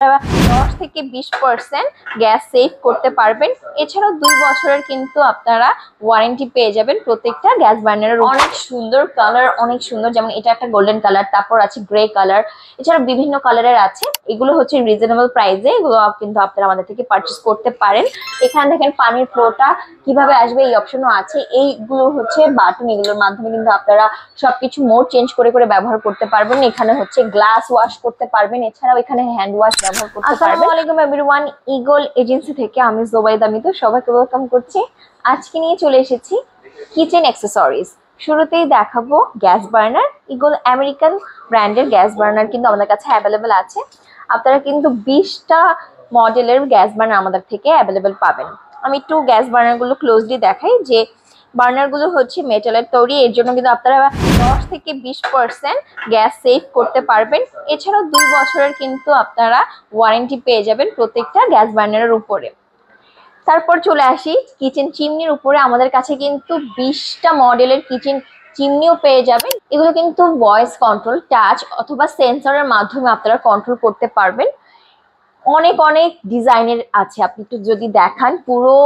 10 থেকে 20% gas save করতে পারবেন। এছাড়াও 2 বছরের কিন্তু আপনারা ওয়ারেন্টি পেয়ে যাবেন প্রত্যেকটা গ্যাস বার্নারের। অনেক সুন্দর কালার, অনেক সুন্দর, যেমন এটা একটা গোল্ডেন কালার, তারপর আছে গ্রে কালার, এছাড়া বিভিন্ন কালারের আছে। এগুলো হচ্ছে রিজনেবল প্রাইসে, এগুলো কিন্তু আপনারা আমাদের থেকে পারচেস করতে পারেন। এখানে দেখেন পানির ফ্লোটা কিভাবে আসবে এই অপশনও আছে। এইগুলো হচ্ছে বাটন, এগুলোর মাধ্যমে কিন্তু আপনারা সবকিছু মোড চেঞ্জ করে করে ব্যবহার করতে পারবেন। এখানে হচ্ছে গ্লাস ওয়াশ করতে পারবেন, এছাড়াও এখানে হ্যান্ড ওয়াশ ব্যবহার করতে পারবেন। আসসালামু আলাইকুম এভরিওয়ান, ইগল এজেন্সি থেকে আমি জোবাইদা মিতু সবাইকে ওয়েলকাম করছি। আজকে নিয়ে চলে এসেছি কিচেন অ্যাক্সেসরিজ। শুরুতেই দেখাবো গ্যাস বার্নার। ইগল আমেরিকান ব্র্যান্ডের গ্যাস বার্নার কিন্তু আমাদের কাছে অ্যাভেলেবেল আছে। আপনারা কিন্তু 20টা মডেলের গ্যাস বার্নার আমাদের থেকে অ্যাভেলেবেল পাবেন। আমি একটু গ্যাস বার্নারগুলো ক্লোজলি দেখাই যে বার্নারগুলো হচ্ছে মেটালের তৈরি, এর জন্য কিন্তু আপনারা 10 থেকে 20% গ্যাস সেভ করতে পারবেন। এছাড়াও 2 বছরের কিন্তু আপনারা ওয়ারেন্টি পেয়ে যাবেন প্রত্যেকটা গ্যাস বার্নারের উপরে। তারপর চলে আসি কিচেন চিমনির উপরে। আমাদের কাছে কিন্তু 20টা মডেলের কিচেন চিমনিও পেয়ে যাবেন। এগুলো কিন্তু ভয়েস কন্ট্রোল, টাচ অথবা সেন্সরের মাধ্যমে আপনারা কন্ট্রোল করতে পারবেন। অনেক অনেক ডিজাইনের আছে, আপনি একটু যদি দেখান পুরো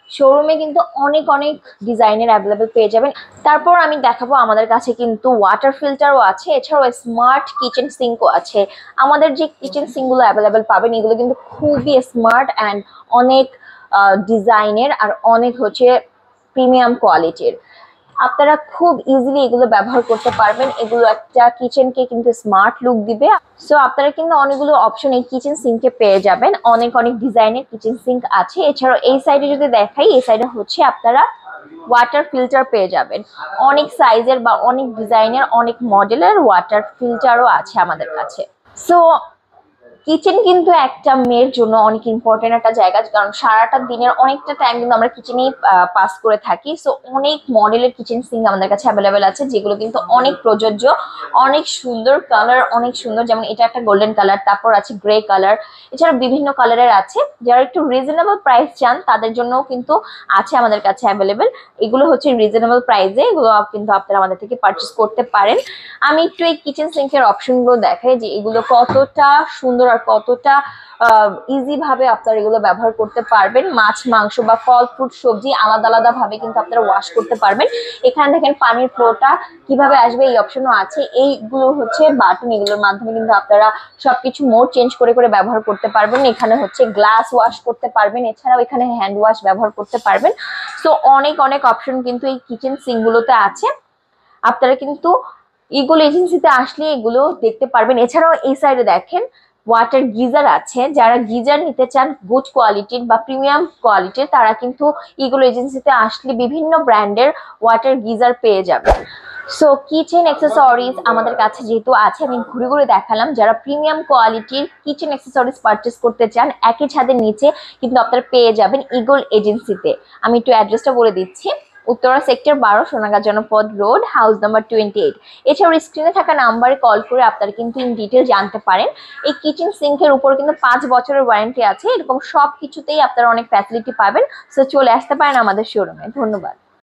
শোরুমে কিন্তু অনেক অনেক ডিজাইনের অ্যাভেলেবেল পেয়ে যাবেন। তারপর আমি দেখাবো আমাদের কাছে কিন্তু ওয়াটার ফিল্টারও আছে, এছাড়াও স্মার্ট কিচেন সিঙ্কও আছে। আমাদের যে কিচেন সিঙ্কগুলো অ্যাভেলেবেল পাবেন এগুলো কিন্তু খুবই স্মার্ট অ্যান্ড অনেক ডিজাইনের আর অনেক হচ্ছে প্রিমিয়াম কোয়ালিটির। আপনারা খুব ইজিলি এগুলো ব্যবহার করতে পারবেন। এগুলো একটা কিচেনকে কিন্তু স্মার্ট লুক দিবে। সো আপনারা কিন্তু অনেকগুলো অপশন এই কিচেন সিঙ্কে পেয়ে যাবেন। অনেক অনেক ডিজাইনের কিচেন সিঙ্ক আছে। এছাড়াও এই সাইডে যদি দেখাই, এই সাইডে হচ্ছে আপনারা ওয়াটার ফিল্টার পেয়ে যাবেন। অনেক সাইজের বা অনেক ডিজাইনের অনেক মডেলের ওয়াটার ফিল্টারও আছে আমাদের কাছে। সো কিচেন কিন্তু একটা মেয়ের জন্য অনেক ইম্পর্টেন্ট একটা জায়গা, কারণ সারাটা দিনের অনেকটা টাইম কিন্তু আমরা কিচেনেই পাস করে থাকি। সো অনেক মডেলের কিচেন সিঙ্ক আমাদের কাছে অ্যাভেলেবেল আছে, যেগুলো কিন্তু অনেক প্রযোজ্য, অনেক সুন্দর কালার, অনেক সুন্দর, যেমন এটা একটা গোল্ডেন কালার, তারপর আছে গ্রে কালার, এছাড়া বিভিন্ন কালারের আছে। যারা একটু রিজনেবল প্রাইস চান তাদের জন্যও কিন্তু আছে আমাদের কাছে অ্যাভেলেবেল। এগুলো হচ্ছে রিজনেবল প্রাইসে, এগুলো কিন্তু আপনারা আমাদের থেকে পারচেস করতে পারেন। আমি একটু এই কিচেন সিঙ্কের অপশনগুলো দেখাই যে এগুলো কতটা সুন্দর আর কতটা ইজি ভাবে আপনারা এগুলো ব্যবহার করতে পারবেন। মাছ, মাংস বা ফল, ফ্রুট, সবজি আলাদা আলাদা ভাবে কিন্তু আপনারা ওয়াশ করতে পারবেন। এখানে দেখেন পানির ফ্লোটা কিভাবে আসবে এই অপশনও আছে। এইগুলো হচ্ছে বাটন, এগুলোর মাধ্যমে কিন্তু আপনারা সবকিছু মোড চেঞ্জ করে করে ব্যবহার করতে পারবেন। এখানে হচ্ছে গ্লাস ওয়াশ করতে পারবেন, এছাড়াও এখানে হ্যান্ড ওয়াশ ব্যবহার করতে পারবেন। সো অনেক অনেক অপশন কিন্তু এই কিচেন সিঙ্কগুলোতে আছে। আপনারা কিন্তু ইগল এজেন্সিতে আসলে এগুলো দেখতে পারবেন। এছাড়াও এই সাইডে দেখেন ওয়াটার গিজার আছে। যারা গিজার নিতে চান গুড কোয়ালিটির বা প্রিমিয়াম কোয়ালিটির, তারা কিন্তু ইগল এজেন্সিতে আসলে বিভিন্ন ব্র্যান্ডের ওয়াটার গিজার পেয়ে যাবে। সো কিচেন অ্যাক্সেসরিজ আমাদের কাছে যেহেতু আছে, আমি ঘুরে ঘুরে দেখালাম। যারা প্রিমিয়াম কোয়ালিটির কিচেন অ্যাক্সেসরিজ পারচেস করতে চান একই ছাদের নিচে কিন্তু আপনারা পেয়ে যাবেন ইগল এজেন্সিতে। আমি একটু অ্যাড্রেসটা বলে দিচ্ছি। উত্তরা সেক্টর 12, সোনাগাঁ জনপদ রোড, হাউস নাম্বার 28। এছাড়াও স্ক্রিনে থাকা নাম্বারে কল করে আপনারা কিন্তু ইন ডিটেল জানতে পারেন। এই কিচেন সিঙ্কের উপর কিন্তু 5 বছরের ওয়ারেন্টি আছে। এরকম সব কিছুতেই আপনারা অনেক ফ্যাসিলিটি পাবেন। সো চলে আসতে পারেন আমাদের শোরুমে। ধন্যবাদ।